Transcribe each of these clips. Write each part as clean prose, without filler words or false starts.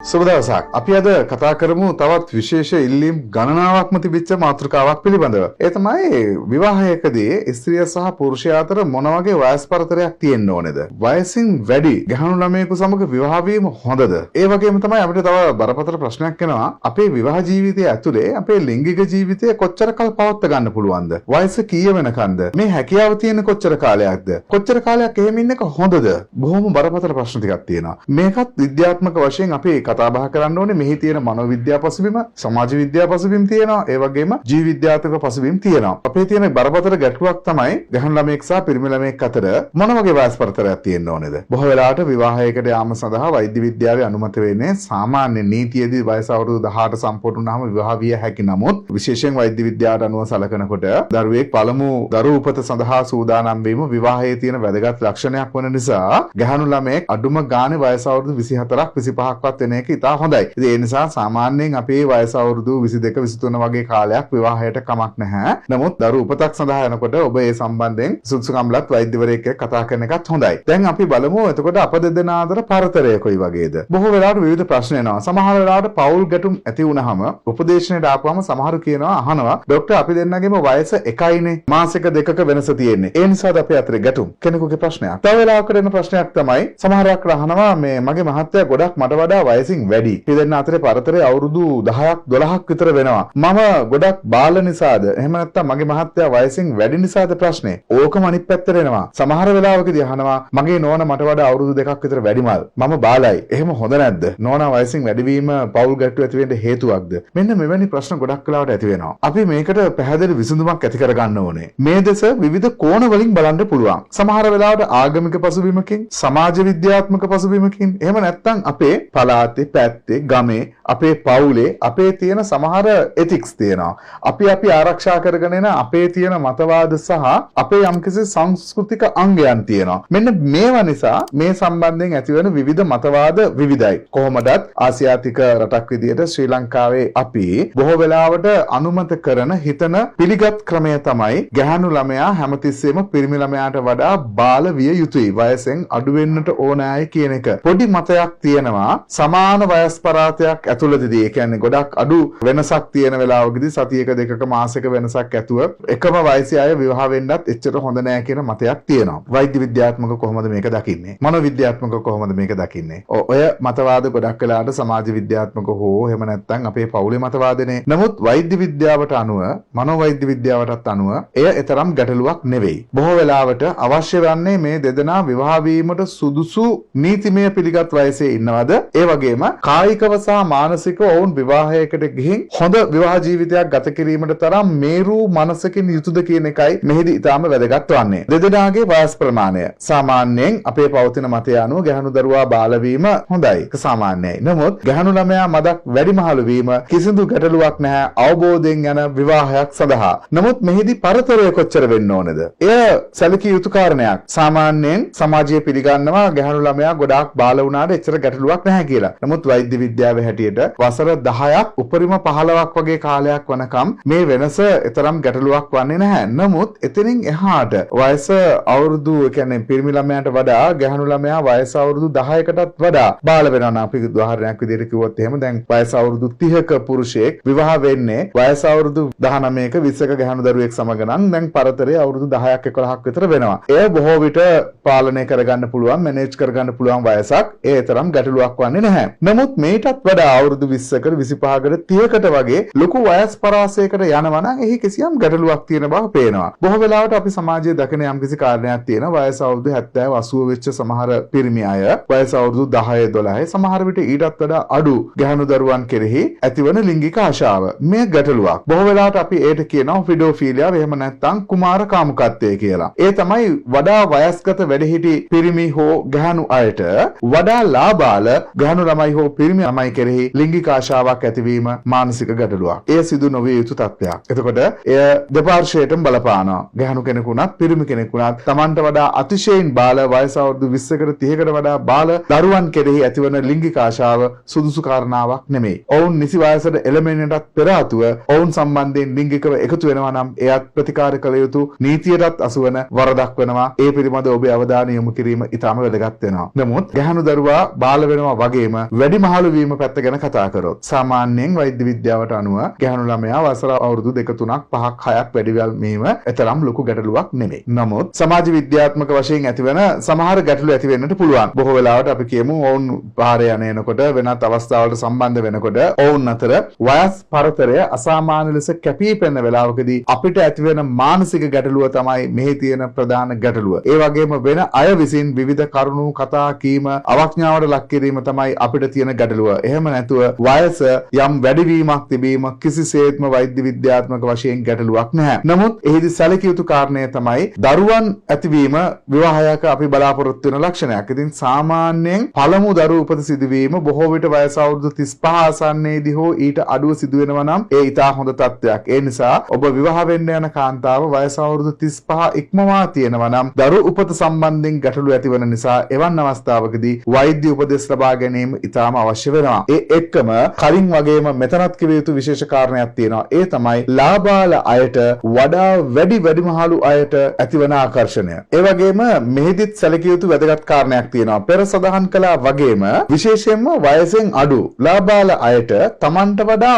සුබ දවසක්. අපි අද කතා කරමු තවත් විශේෂ ඉල්ලීම් ගණනාවක්ම තිබිච්ච මාතෘකාවක් පිළිබඳව. ඒ තමයි විවාහයකදී ස්ත්‍රිය සහ පුරුෂයා අතර මොන වගේ වයස් පරතරයක් තියෙන්න ඕනේද? වයසින් වැඩි ගැහණු ළමයෙකු සමග විවාහ වීම හොඳද? ඒ වගේම තමයි අපිට තව බරපතල ප්‍රශ්නයක් එනවා. අපේ විවාහ ජීවිතය ඇතුලේ අපේ ලිංගික ජීවිතය කොච්චර කල් පවත්වා ගන්න පුළුවන්ද? වයස කීය වෙනකන්ද? මේ හැකියාව තියෙන කොච්චර කාලයක්ද? කොච්චර කාලයක් එහෙම ඉන්න එක හොඳද? බොහොම බරපතල ප්‍රශ්න ටිකක් තියෙනවා. මේකත් විද්‍යාත්මක වශයෙන් අපි කතා බහ කරන්න ඕනේ. මෙහි තියෙන මනෝවිද්‍යා පසුබිම, සමාජ විද්‍යා පසුබිම් තියෙනවා. ඒ වගේම ජීව විද්‍යාත්මක පසුබිම් තියෙනවා. අපේ තියෙන බරපතල ගැටලුවක් තමයි ගැහණු ළමයෙක් සහ පිරිමි ළමයෙක් අතර මොන වගේ වයස් පරතරයක් තියෙන්න ඕනේද? බොහෝ වෙලාවට විවාහයකට යාම සඳහා වෛද්‍ය විද්‍යාවේ අනුමත වෙන්නේ සාමාන්‍ය නීතියේදී වයස අවුරුදු 18 සම්පූර්ණ වුණාම විවාහ විය හැකි. නමුත් විශේෂයෙන් වෛද්‍ය විද්‍යාවට අනුව සලකනකොට දරුවෙක් පළමු දරු උපත සඳහා සූදානම් වීම විවාහයේ තියෙන වැදගත් ලක්ෂණයක් වන නිසා ගැහණු ළමයෙක් අඩුම ගානේ වයස අවුරුදු 24ක් 25ක්වත් වෙන එක ඉතා හොඳයි. ඉතින් ඒ නිසා සාමාන්‍යයෙන් අපේ වයස අවුරුදු 22 23 වගේ කාලයක් විවාහයට කමක් නැහැ. නමුත් දරු උපතක් සඳහා යනකොට ඔබ ඒ සම්බන්ධයෙන් සුදුසුකම්ලත් වෛද්‍යවරයෙක් එක්ක කතා කරන එකත් හොඳයි. දැන් අපි බලමු එතකොට අප දෙදෙනා අතර පරතරය කොයි වගේද? බොහෝ වෙලාවට විවිධ ප්‍රශ්න එනවා. සමහර වෙලාවට පෞල් ගැටුම් ඇති වුනහම උපදේශනයට ආපුවම සමහරු කියනවා අහනවා ડોක්ටර් අපි දෙන්නගේම වයස එකයිනේ. මාසික දෙකක වෙනස තියෙන්නේ. ඒ නිසාද අපේ අතරේ ගැටුම්? කෙනෙකුගේ ප්‍රශ්නයක්. තව වෙලාවකට එන ප්‍රශ්නයක් තමයි සමහරක් අහනවා මේ මගේ මහත්තයා ගොඩක් මට වඩා වයසින් වැඩි. අපි දෙන්න අතරේ පරතරය අවුරුදු 10ක් 12ක් විතර වෙනවා. මම ගොඩක් බාල නිසාද? එහෙම නැත්නම් මගේ මහත්තයා වයසින් වැඩි නිසාද ප්‍රශ්නේ? ඕකම අනිත් පැත්තට එනවා. සමහර වෙලාවකදී අහනවා මගේ නෝනා මට වඩා අවුරුදු 2ක් විතර වැඩිමල්. මම බාලයි. එහෙම හොඳ නැද්ද? නෝනා වයසින් වැඩිවීම පෞල් ගැටුව ඇති වෙන්න හේතුවක්ද? මෙන්න මෙවැනි ප්‍රශ්න ගොඩක් වෙලාවට ඇති වෙනවා. අපි මේකට පැහැදිලි විසඳුමක් ඇති කරගන්න ඕනේ. මේ දෙස විවිධ කෝණ වලින් බලන්න පුළුවන්. සමහර වෙලාවට ආගමික පසුබිමකින්, සමාජ විද්‍යාත්මක පසුබිමකින්, එහෙම නැත්නම් අපේ පළාතේ, පැත්තේ, ගමේ, අපේ පවුලේ අපේ තියෙන සමහර එතික්ස් තියෙනවා. අපි ආරක්ෂා කරගෙන එන අපේ තියෙන මතවාද සහ අපේ යම්කිසි සංස්කෘතික අංගයන් තියෙනවා. මෙන්න මේවා නිසා මේ සම්බන්ධයෙන් ඇතිවන විවිධ මතවාද විවිධයි. කොහොමදත් ආසියාතික රටක් විදියට ශ්‍රී ලංකාවේ අපි බොහෝ වෙලාවට අනුමත කරන හිතන පිළිගත් ක්‍රමය තමයි ගැහණු ළමයා හැමතිස්සෙම පිරිමි ළමයාට වඩා බාල විය යුතුයි. වයසෙන් අඩු වෙන්නට ඕනෑයි කියන එක. පොඩි මතයක් තියෙනවා. සමාන වයස් පරාතයක් ඇතුළතදී, ඒ කියන්නේ ගොඩක් අඩු වෙනසක් තියෙන වෙලාවකදී සතියක දෙකක මාසයක වෙනසක් ඇතුව එකම වයසේ අය විවාහ වෙන්නත් එච්චර හොඳ නෑ කියන මතයක් තියෙනවා. වෛද්‍ය විද්‍යාත්මක කොහොමද මේක දකින්නේ? මනෝ විද්‍යාත්මක කොහොමද මේක දකින්නේ? ඔය මතවාද ගොඩක් වෙලාට සමාජ විද්‍යාත්මක හෝ එහෙම නැත්නම් අපේ පවුලේ මතවාදනේ. නමුත් වෛද්‍ය විද්‍යාවට අනුව, මනෝ වෛද්‍ය විද්‍යාවටත් අනුව එය තරම් ගැටලුවක් නෙවෙයි. බොහෝ වෙලාවට අවශ්‍ය වන්නේ මේ දෙදෙනා විවාහ වීමට සුදුසු නීතිමය පිළිගත් වයසේ ඉන්නවද? ඒ වගේම කායිකව සහ මානසිකව ඔවුන් විවාහයකට ගිහින් හොඳ විවාහ ජීවිතයක් ගත කිරීමට තරම් මේරු මනසකින් යුතුද කියන එකයි මෙහිදී ඉතාම වැදගත් වන්නේ. දෙදෙනාගේ වයස් ප්‍රමාණය සාමාන්‍යයෙන් අපේ පවතින මතය අනුව ගැහණු දරුවා බාල වීම හොඳයි. ඒක සාමාන්‍යයි. නමුත් ගැහණු ළමයා මදක් වැඩිමහලු වීම කිසිදු ගැටලුවක් නැහැ අවබෝධයෙන් යන විවාහයක් සඳහා. නමුත් මෙහිදී පරතරය කොච්චර වෙන්න ඕනද? එය සැලකිය යුතු කාරණයක්. සාමාන්‍යයෙන් සමාජයේ පිළිගන්නවා ගැහණු ළමයා ගොඩාක් බාල වුණාට එච්චර ගැටලුවක් නැහැ කියලා. නමුත් වෛද්‍ය විද්‍යාවේ හැටියට වසර 10ක් උපරිම 15ක් වගේ කාලයක් වනකම් මේ වෙනස තරම් ගැටලුවක් වන්නේ නැහැ. නමුත් එතනින් එහාට වයස අවුරුදු, ඒ කියන්නේ පිරිමි ළමයාට වඩා ගැහණු ළමයා වයස අවුරුදු 10කටත් වඩා බාල වෙනවා නම්, අපි උදාහරණයක් විදිහට කිව්වොත් එහෙම දැන් වයස අවුරුදු 30ක පුරුෂයෙක් විවාහ වෙන්නේ වයස අවුරුදු 19ක 20ක ගැහණු දරුවෙක් සමග නම් දැන් පරතරය අවුරුදු 10ක් 11ක් විතර වෙනවා. එය බොහෝ විට පාලනය කරගන්න පුළුවන්, මැනේජ් කරගන්න පුළුවන් වයසක්. ඒ තරම් ගැටලුවක් වන්නේ නැහැ. නමුත් මේටත් වඩා අවුරුදු 20කට 25කට 30කට වගේ ලොකු වයස් පරාසයකට යනවා නම් එහි කිසියම් ගැටලුවක් තියෙන බව පේනවා. බොහෝ වෙලාවට අපි සමාජයේ දකින යම්කිසි කාරණයක් තියෙනවා. වයස අවුරුදු 70 80 වෙච්ච සමහර පිරිමි අය වයස අවුරුදු 10 12 සමහර විට ඊටත් වඩා අඩු ගැහණු දරුවන් කෙරෙහි ඇතිවන ලිංගික ආශාව. මේ ගැටලුවක්. බොහෝ වෙලාවට අපි ඒට කියනවා ෆිඩෝෆීලියා, එහෙම නැත්නම් කුමාර කාමුකත්වය කියලා. ඒ තමයි වඩා වයස්ගත වැඩිහිටි පිරිමි හෝ ගැහණු අයට වඩා ලාබාල ගැහණු ළමයි හෝ පිරිමි ළමයි කෙරෙහි ලිංගික ආශාවක් ඇතිවීම මානසික ගැටලුවක්. එය සිදු නොවිය යුතු තත්ත්වයක්. එතකොට එය දෙපාර්ශ්වයටම බලපානවා. ගැහණු කෙනෙකුණත් පිරිමි කෙනෙකුණත් Tamanට වඩා අතිශයින් බාල වයස අවුරුදු 20කට 30කට වඩා බාල දරුවන් කෙරෙහි ඇතිවන ලිංගික ආශාව සුදුසු කාරණාවක් නෙමෙයි. ඔවුන් නිසි වයසට එළමෙන්නටත් පෙර ආතුව ඔවුන් සම්බන්ධයෙන් ලිංගිකව එකතු වෙනවා නම් එයත් ප්‍රතිකාර කළ යුතු නීතියටත් අසුවන වරදක් වෙනවා. ඒ පිළිබඳව ඔබේ අවධානය යොමු කිරීම ඉතාම වැදගත් වෙනවා. නමුත් ගැහණු දරුවා බාල වෙනවා වගේම වැඩිමහලු වීම පැත්ත ගැන කතා කරොත් සාමාන්‍යයෙන් වෛද්‍ය විද්‍යාවට අනුව ගැහැණු ළමයා වසර අවුරුදු 2 3ක් 5ක් 6ක් වැඩිවීම වීම එතරම් ලොකු ගැටලුවක් නෙමෙයි. නමුත් සමාජ විද්‍යාත්මක වශයෙන් ඇතිවන සමහර ගැටලු ඇති වෙන්නට පුළුවන්. බොහෝ වෙලාවට අපි කියමු ඔවුන් පාරේ යනකොට වෙනත් අවස්ථාවලට සම්බන්ධ වෙනකොට ඔවුන් අතර වයස් පරතරය අසාමාන්‍ය ලෙස කැපී පෙනෙන වෙලාවකදී අපිට ඇතිවෙන මානසික ගැටලුව තමයි මෙහි තියෙන ප්‍රධාන ගැටලුව. ඒ වගේම වෙන අය විසින් විවිධ කරුණු කතා කීම අවඥාවට ලක් කිරීම තමයි අපිට තියෙන ගැටලුව. එහෙම නැතුව වයස යම් වැඩිවීමක් තිබීම කිසිසේත්ම වෛද්‍ය විද්‍යාත්මක වශයෙන් ගැටලුවක් නැහැ. නමුත් එහිදී සැලකිය යුතු කාරණය තමයි දරුවන් ඇතිවීම විවාහයක අපි බලාපොරොත්තු වෙන ලක්ෂණයක්. ඉතින් සාමාන්‍යයෙන් පළමු දරුවෝ උපත සිදුවීම බොහෝ විට වයස අවුරුදු 35 ආසන්නයේදී හෝ ඊට අඩුව සිදු වෙනවා නම් ඒ ඉතා හොඳ තත්ත්වයක්. ඒ නිසා ඔබ විවාහ වෙන්න යන කාන්තාව වයස අවුරුදු 35 ඉක්මවා තියෙනවා නම් දරුවෝ උපත සම්බන්ධයෙන් ගැටලු ඇතිවන නිසා එවන් අවස්ථාවකදී වෛද්‍ය උපදෙස් ලබා ගැනීම ඉතාම අවශ්‍ය වෙනවා. ඒ එක්කම කලින් වගේම මෙතනත් කිව යුතු විශේෂ කාරණයක් තියෙනවා. ඒ තමයි ලාබාල අයට වඩා වැඩිමහලු අයට ඇතිවන ආකර්ෂණය. ඒ වගේම මෙහිදීත් සැලකිය යුතු වැදගත් කාරණයක් තියෙනවා. පෙර සඳහන් කළා වගේම විශේෂයෙන්ම වයසෙන් අඩු ලාබාල අයට Tamanට වඩා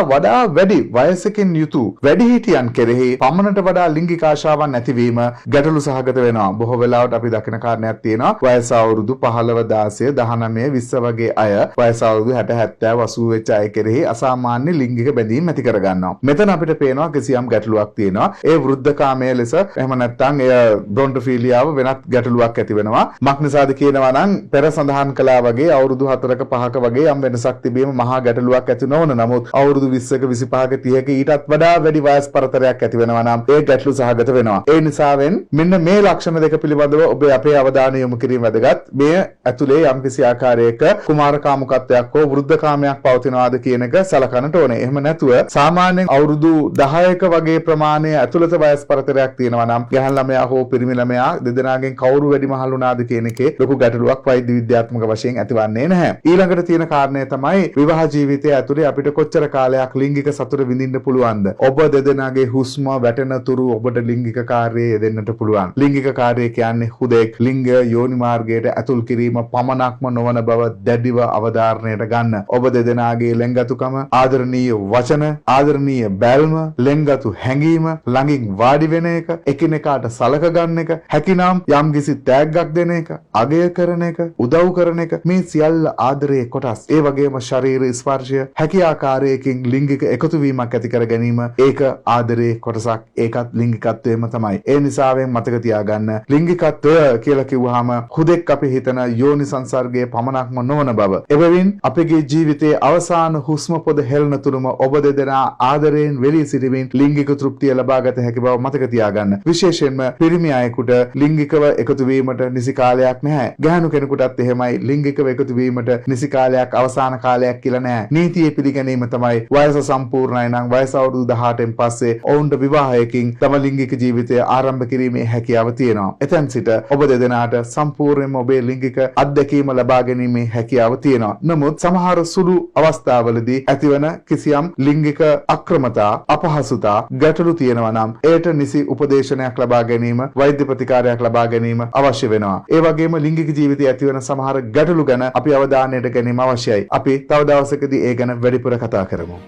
වැඩි වයසකින් යුතු වැඩිහිටියන් කෙරෙහි පමණට වඩා ලිංගික ආශාවන් ඇතිවීම ගැටලු සහගත වෙනවා. බොහෝ වෙලාවට අපි දකින කාරණයක් තියෙනවා. වයස අවුරුදු 15 16 19 20 වගේ අය වයස අවුරුදු 60 70 80 වෙච්ච අය කෙරෙහි අසාමාන්‍ය ලිංගික බැඳීම් ඇති කර ගන්නවා. මෙතන අපිට පේනවා කිසියම් ගැටලුවක් තියෙනවා. ඒ වෘද්ධකාමයේ ලෙස එහෙම නැත්නම් එය බ්‍රොන්ටොෆීලියාව වෙනත් ගැටලුවක් ඇති වෙනවා. මක් නිසාද කියනවා නම් පෙර සඳහන් කළා වගේ අවුරුදු 4ක 5ක වගේ යම් වෙනසක් තිබීම මහා ගැටලුවක් ඇති නොවන නමුත් අවුරුදු 20ක 25ක 30ක ඊටත් වඩා වැඩි වයස් පරතරයක් ඇති වෙනවා නම් ඒ ගැටලු සහගත වෙනවා. ඒ නිසාවෙන් මෙන්න මේ ලක්ෂණ දෙක පිළිබඳව ඔබ අපේ අවධානය යොමු කිරීම වැදගත්. මේ ඇතුලේ යම්කිසි ආකාරයක කුමාරකාමුකත්වයක් හෝ වෘද්ධකාමයක් පවතිනවාද කියන එක සලකන්නට ඕනේ. එහෙම නැතුව සාමාන්‍යයෙන් අවුරුදු 10ක වගේ ප්‍රමාණය ඇතුළත වයස් පරතරයක් තියෙනවා නම් ගැහැණු ළමයා හෝ පිරිමි ළමයා දෙදෙනාගෙන් කවුරු වැඩිමහල් වුණාද කියන එකේ ලොකු ගැටලුවක් වෛද්‍ය විද්‍යාත්මක වශයෙන් ඇතිවන්නේ නැහැ. ඊළඟට තියෙන කාරණය තමයි විවාහ ජීවිතය ඇතුලේ අපිට කොච්චර කාලයක් ලිංගික සතුට විඳින්න පුළුවන්ද? ඔබ දෙදෙනාගේ හුස්ම වැටෙන තුරු ඔබට ලිංගික කාර්යය යෙදෙන්නට පුළුවන්. ලිංගික කාර්යය කියන්නේ හුදෙක් ලිංග යෝනි මාර්ගයට ඇතුල් කිරීම පමණක්ම නොවන බව දැඩිව අවධාරණයට ගන්න. ඔබ දෙදෙනාගේ ලෙන්ගතුකම, ආදරණීය වචන, ආදරණීය බැල්ම, ලෙන්ගතු හැඟීම, ළඟින් වාඩි වෙන එක, එකිනෙකාට සලක ගන්න එක, හැකිනම් යම්කිසි තෑග්ගක් දෙන එක, අගය කරන එක, උදව් කරන එක මේ සියල්ල ආදරයේ කොටස්. ඒ වගේම ශරීර ස්පර්ශය හැකි ආකාරයකින් ලිංගික එකතු වීමක් ඇති කර ගැනීම ඒක ආදරයේ කොටසක්. ඒකත් ලිංගිකත්වයම තමයි. ඒ නිසාවෙන් මතක තියාගන්න ලිංගිකත්වය කියලා කිව්වහම හුදෙක් අපි හිතන යෝනි සංසර්ගයේ පමණක්ම නොවන බව. එබැවින් අපගේ ජීවිතයේ අවසාන හුස්ම පොද හෙළන තුරුම ඔබ දෙදෙනා ආදරයෙන් වෙලී සිටමින් ලිංගික තෘප්තිය ලබාගත හැකි බව මතක තියාගන්න. විශේෂයෙන්ම පිරිමි අයෙකුට ලිංගිකව එකතු වීමට නිසි කාලයක් නැහැ. ගැහැණු කෙනෙකුටත් එහෙමයි ලිංගිකව එකතු වීමට නිසි කාලයක් අවසාන කාලයක් කියලා නැහැ. නීතියේ පිළිගැනීම තමයි වයස සම්පූර්ණයි නම් වයස අවුරුදු 18න් පස්සේ ඔවුන්ට විවාහයකින් තම ලිංගික ජීවිතය ආරම්භ කිරීමේ හැකියාව තියෙනවා. එතෙන් සිට ඔබ දෙදෙනාට සම්පූර්ණයෙන්ම ඔබේ ලිංගික අත්දැකීම ලබා ගැනීමේ හැකියාව තියෙනවා. නමුත් සමහර සුළු අවස්ථාවලදී ඇතිවන කිසියම් ලිංගික අක්‍රමතා, අපහසුතා, ගැටලු තියෙනවා නම් ඒට නිසි උපදේශනයක් ලබා ගැනීම, වෛද්‍ය ප්‍රතිකාරයක් ලබා ගැනීම අවශ්‍ය වෙනවා. ඒ වගේම ලිංගික ජීවිතයේ ඇතිවන සමහර ගැටලු ගැන අපි අවධානයට ගැනීම අවශ්‍යයි. අපි තව දවසකදී ඒ ගැන වැඩිපුර කතා කරමු.